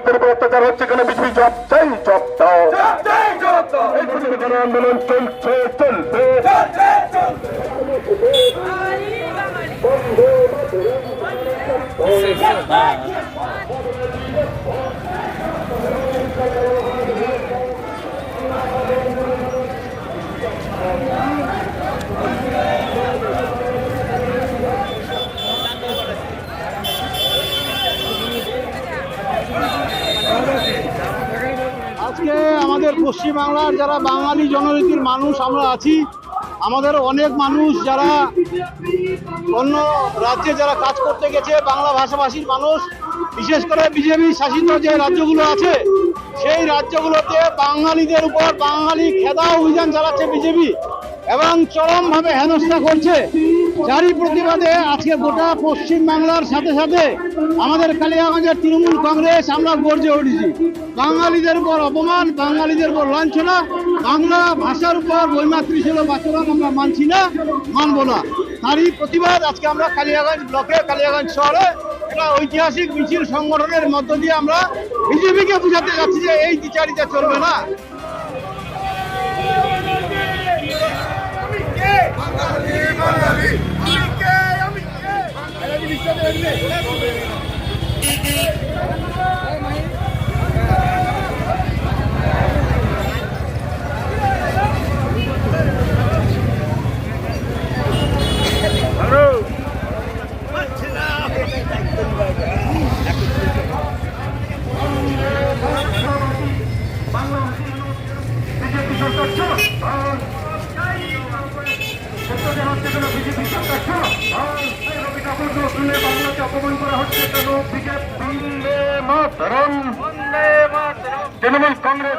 অত্যাচার হচ্ছে কেন বিজেপি জব চাই, জব দাও। আন্দোলন চলছে, চলবে। আজকে আমাদের পশ্চিমবাংলার যারা বাঙালি জনজাতির মানুষ আমরা আছি, আমাদের অনেক মানুষ যারা অন্য রাজ্যে যারা কাজ করতে গেছে, বাংলা ভাষাভাষীর মানুষ, বিশেষ করে বিজেপি শাসিত যে রাজ্যগুলো আছে সেই রাজ্যগুলোতে বাঙালিদের উপর বাঙালি খেদা অভিযান চালাচ্ছে বিজেপি এবং চরমভাবে হেনস্থা করছে। যারই প্রতিবাদে আজকে গোটা পশ্চিমবাংলার সাথে সাথে আমাদের কালিয়াগঞ্জের তৃণমূল কংগ্রেস আমরা গর্জে উঠেছি। বাঙালিদের উপর অপমান, বাঙালিদের উপর লাঞ্ছনা, বাংলা ভাষার উপর বৈমাতৃসুলভ আচরণ আমরা মানছি না, মানব না। তারই প্রতিবাদ আজকে আমরা কালিয়াগঞ্জ ব্লকে, কালিয়াগঞ্জ শহরে একটা ঐতিহাসিক মিছিল সংগঠনের মধ্য দিয়ে আমরা বিজেপিকে বুঝাতে যাচ্ছি যে এই দ্বিচারিতা চলবে না। তৃণমূল কংগ্রেস